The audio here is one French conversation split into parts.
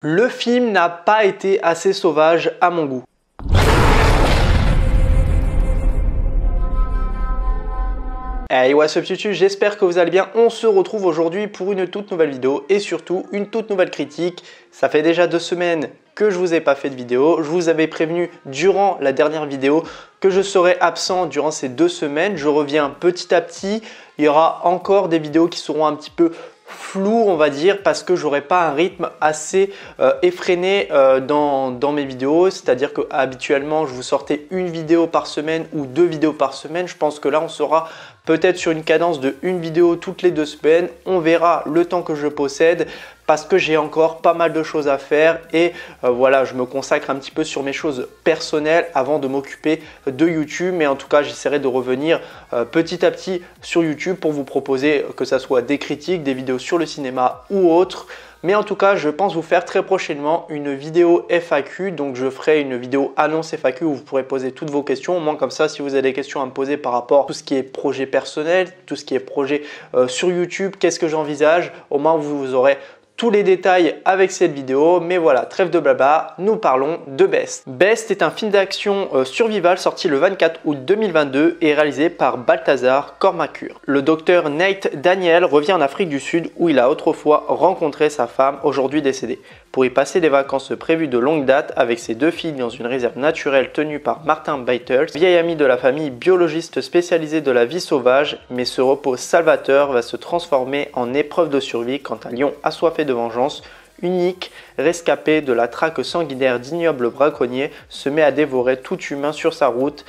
Le film n'a pas été assez sauvage à mon goût. Hey, what's up YouTube, j'espère que vous allez bien. On se retrouve aujourd'hui pour une toute nouvelle vidéo et surtout une toute nouvelle critique. Ça fait déjà 2 semaines que je vous ai pas fait de vidéo. Je vous avais prévenu durant la dernière vidéo que je serais absent durant ces 2 semaines. Je reviens petit à petit. Il y aura encore des vidéos qui seront un petit peu flou, on va dire, parce que j'aurai pas un rythme assez effréné dans mes vidéos. C'est-à-dire que habituellement je vous sortais une vidéo par semaine ou 2 vidéos par semaine. Je pense que là on sera peut-être sur une cadence de une vidéo toutes les 2 semaines. On verra le temps que je possède parce que j'ai encore pas mal de choses à faire et voilà, je me consacre un petit peu sur mes choses personnelles avant de m'occuper de YouTube. Mais en tout cas, j'essaierai de revenir petit à petit sur YouTube pour vous proposer que ça soit des critiques, des vidéos sur le cinéma ou autre. Mais en tout cas, je pense vous faire très prochainement une vidéo FAQ. Donc, je ferai une vidéo annonce FAQ où vous pourrez poser toutes vos questions. Au moins, comme ça, si vous avez des questions à me poser par rapport à tout ce qui est projet personnel, tout ce qui est projet sur YouTube, qu'est-ce que j'envisage, au moins, vous aurez tous les détails avec cette vidéo. Mais voilà, trêve de blabla, nous parlons de Best. Best est un film d'action survival sorti le 24 août 2022 et réalisé par Balthazar Kormákur. Le docteur Nate Daniel revient en Afrique du Sud où il a autrefois rencontré sa femme, aujourd'hui décédée, pour y passer des vacances prévues de longue date avec ses 2 filles dans une réserve naturelle tenue par Martin Beitels, vieil ami de la famille, biologiste spécialisé de la vie sauvage. Mais ce repos salvateur va se transformer en épreuve de survie quand un lion assoiffé de vengeance, unique rescapé de la traque sanguinaire d'ignobles braconniers, se met à dévorer tout humain sur sa route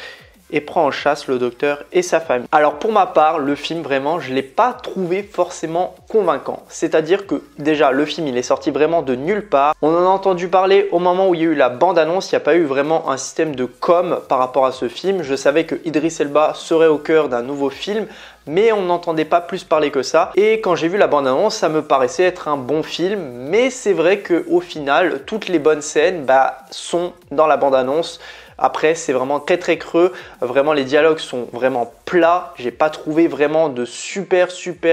et prend en chasse le docteur et sa famille. Alors pour ma part, le film vraiment, je ne l'ai pas trouvé forcément convaincant. C'est-à-dire que déjà, le film, il est sorti vraiment de nulle part. On en a entendu parler au moment où il y a eu la bande-annonce. Il n'y a pas eu vraiment un système de com par rapport à ce film. Je savais que Idris Elba serait au cœur d'un nouveau film, mais on n'entendait pas plus parler que ça. Et quand j'ai vu la bande-annonce, ça me paraissait être un bon film. Mais c'est vrai qu'au final, toutes les bonnes scènes sont dans la bande-annonce. Après, c'est vraiment très creux. Vraiment, les dialogues sont vraiment plats. J'ai pas trouvé vraiment de super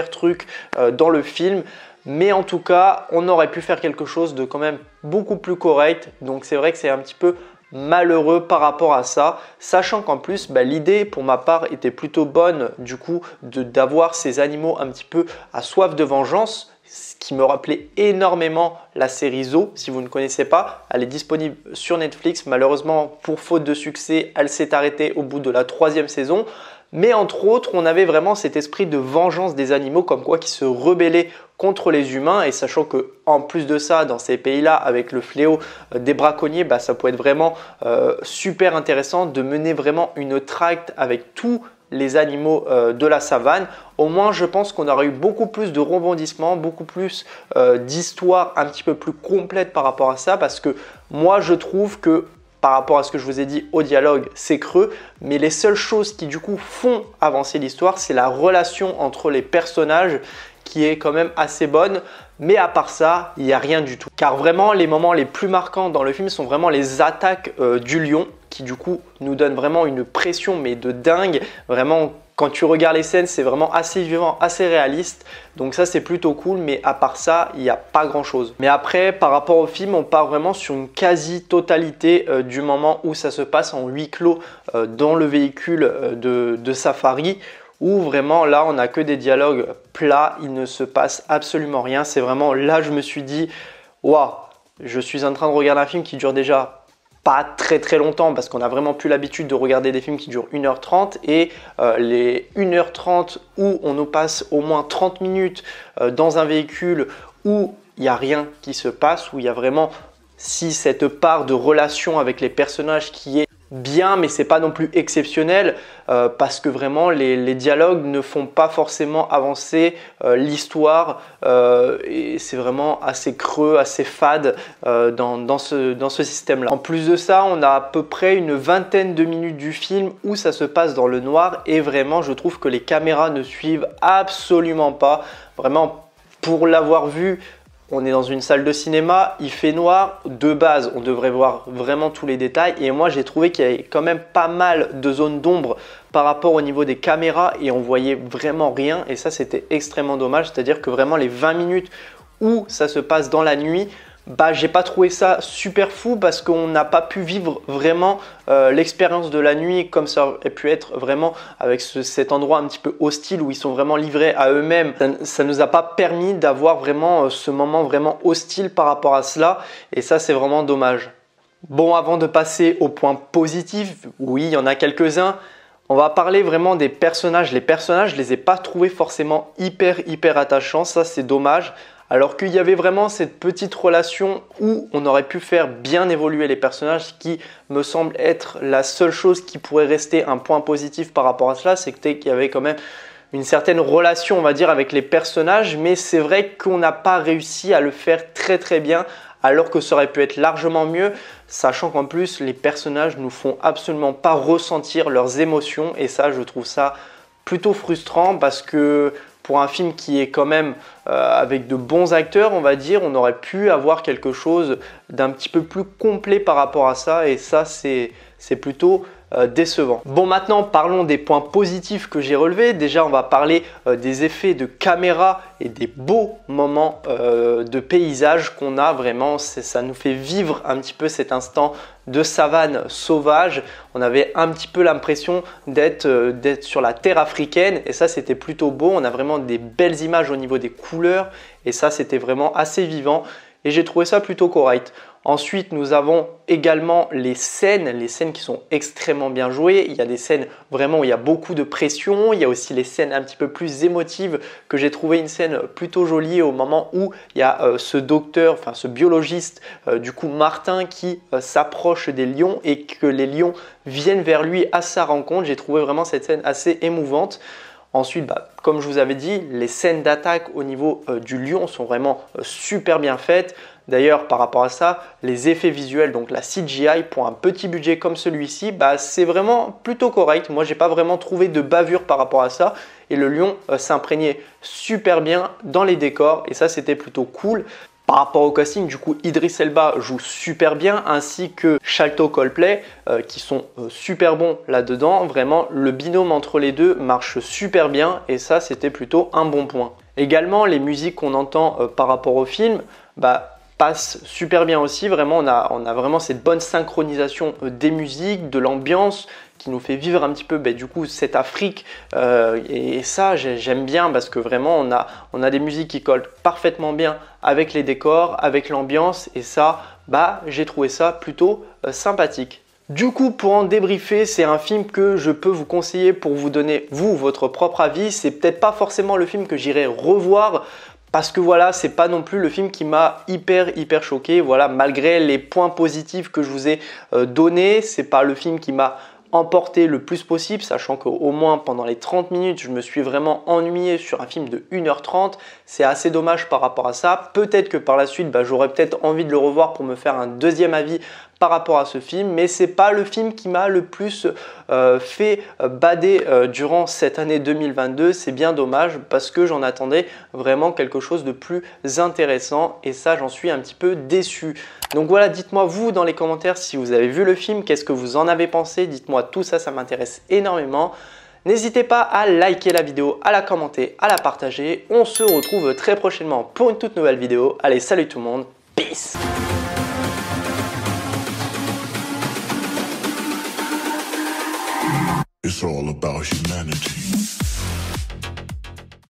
trucs dans le film. Mais en tout cas, on aurait pu faire quelque chose de quand même beaucoup plus correct. Donc, c'est vrai que c'est un petit peu malheureux par rapport à ça, sachant qu'en plus l'idée pour ma part était plutôt bonne du coup d'avoir ces animaux un petit peu à soif de vengeance, ce qui me rappelait énormément la série Zoo. Si vous ne connaissez pas, elle est disponible sur Netflix. Malheureusement, pour faute de succès, elle s'est arrêtée au bout de la 3e saison. Mais entre autres, on avait vraiment cet esprit de vengeance des animaux, comme quoi qui se rebellaient contre les humains. Et sachant que en plus de ça, dans ces pays-là, avec le fléau des braconniers, ça peut être vraiment super intéressant de mener vraiment une traque avec tous les animaux de la savane. Au moins, je pense qu'on aurait eu beaucoup plus de rebondissements, beaucoup plus d'histoires un petit peu plus complètes par rapport à ça. Parce que moi, je trouve que par rapport à ce que je vous ai dit au dialogue, c'est creux, mais les seules choses qui du coup font avancer l'histoire, c'est la relation entre les personnages qui est quand même assez bonne. Mais à part ça, il n'y a rien du tout. Car vraiment, les moments les plus marquants dans le film sont vraiment les attaques du lion qui du coup nous donnent vraiment une pression mais de dingue. Vraiment, quand tu regardes les scènes, c'est vraiment assez vivant, assez réaliste. Donc ça, c'est plutôt cool. Mais à part ça, il n'y a pas grand-chose. Mais après, par rapport au film, on part vraiment sur une quasi-totalité du moment où ça se passe en huis clos dans le véhicule de safari. Où vraiment là on n'a que des dialogues plats, il ne se passe absolument rien. C'est vraiment là je me suis dit waouh, je suis en train de regarder un film qui dure déjà pas très longtemps parce qu'on a vraiment plus l'habitude de regarder des films qui durent 1h30 et les 1h30 où on nous passe au moins 30 minutes dans un véhicule où il n'y a rien qui se passe, où il y a vraiment cette part de relation avec les personnages qui est bien, mais c'est pas non plus exceptionnel parce que vraiment les dialogues ne font pas forcément avancer l'histoire et c'est vraiment assez creux, assez fade dans ce système-là. En plus de ça, on a à peu près une 20aine de minutes du film où ça se passe dans le noir et vraiment je trouve que les caméras ne suivent absolument pas. Vraiment, pour l'avoir vu, on est dans une salle de cinéma, il fait noir, de base on devrait voir vraiment tous les détails et moi j'ai trouvé qu'il y avait quand même pas mal de zones d'ombre par rapport au niveau des caméras et on voyait vraiment rien et ça c'était extrêmement dommage. C'est à dire que vraiment les 20 minutes où ça se passe dans la nuit, bah j'ai pas trouvé ça super fou parce qu'on n'a pas pu vivre vraiment l'expérience de la nuit comme ça aurait pu être vraiment avec cet endroit un petit peu hostile où ils sont vraiment livrés à eux-mêmes. Ça nous a pas permis d'avoir vraiment ce moment vraiment hostile par rapport à cela et ça c'est vraiment dommage. Bon, avant de passer au point positif, oui il y en a quelques-uns. On va parler vraiment des personnages. Les personnages, je les ai pas trouvés forcément hyper attachants, ça c'est dommage. Alors qu'il y avait vraiment cette petite relation où on aurait pu faire bien évoluer les personnages, qui me semble être la seule chose qui pourrait rester un point positif par rapport à cela, c'est qu'il y avait quand même une certaine relation, on va dire, avec les personnages, mais c'est vrai qu'on n'a pas réussi à le faire très bien, alors que ça aurait pu être largement mieux, sachant qu'en plus les personnages nous font absolument pas ressentir leurs émotions et ça je trouve ça plutôt frustrant parce que pour un film qui est quand même avec de bons acteurs, on va dire, on aurait pu avoir quelque chose d'un petit peu plus complet par rapport à ça et ça c'est plutôt décevant. Bon, maintenant parlons des points positifs que j'ai relevés. Déjà on va parler des effets de caméra et des beaux moments de paysage qu'on a vraiment. Ça nous fait vivre un petit peu cet instant de savane sauvage. On avait un petit peu l'impression d'être sur la terre africaine et ça c'était plutôt beau. On a vraiment des belles images au niveau des couleurs et ça c'était vraiment assez vivant et j'ai trouvé ça plutôt correct. Ensuite, nous avons également les scènes qui sont extrêmement bien jouées. Il y a des scènes vraiment où il y a beaucoup de pression. Il y a aussi les scènes un petit peu plus émotives que j'ai trouvé une scène plutôt jolie au moment où il y a ce docteur, enfin ce biologiste, du coup Martin, qui s'approche des lions et que les lions viennent vers lui à sa rencontre. J'ai trouvé vraiment cette scène assez émouvante. Ensuite, comme je vous avais dit, les scènes d'attaque au niveau du lion sont vraiment super bien faites. D'ailleurs, par rapport à ça, les effets visuels, donc la CGI pour un petit budget comme celui-ci, c'est vraiment plutôt correct. Moi, j'ai pas vraiment trouvé de bavure par rapport à ça. Et le lion s'imprégnait super bien dans les décors et ça, c'était plutôt cool. Par rapport au casting, du coup, Idris Elba joue super bien, ainsi que Shalto Coldplay, qui sont super bons là-dedans. Vraiment, le binôme entre les deux marche super bien et ça, c'était plutôt un bon point. Également, les musiques qu'on entend par rapport au film, passent super bien aussi. Vraiment, on a vraiment cette bonne synchronisation des musiques, de l'ambiance, qui nous fait vivre un petit peu du coup cette Afrique et ça j'aime bien parce que vraiment on a des musiques qui collent parfaitement bien avec les décors, avec l'ambiance et ça j'ai trouvé ça plutôt sympathique. Du coup, pour en débriefer, c'est un film que je peux vous conseiller pour vous donner votre propre avis. C'est peut-être pas forcément le film que j'irai revoir parce que voilà, c'est pas non plus le film qui m'a hyper choqué. Voilà, malgré les points positifs que je vous ai donnés, c'est pas le film qui m'a emporter le plus possible, sachant qu'au moins pendant les 30 minutes, je me suis vraiment ennuyé sur un film de 1h30. C'est assez dommage par rapport à ça. Peut-être que par la suite, j'aurais peut-être envie de le revoir pour me faire un deuxième avis par rapport à ce film, mais c'est pas le film qui m'a le plus fait bader durant cette année 2022. C'est bien dommage parce que j'en attendais vraiment quelque chose de plus intéressant et ça, j'en suis un petit peu déçu. Donc voilà, dites-moi vous dans les commentaires si vous avez vu le film, qu'est-ce que vous en avez pensé, dites-moi tout ça, ça m'intéresse énormément. N'hésitez pas à liker la vidéo, à la commenter, à la partager. On se retrouve très prochainement pour une toute nouvelle vidéo. Allez, salut tout le monde, peace! It's all about humanity.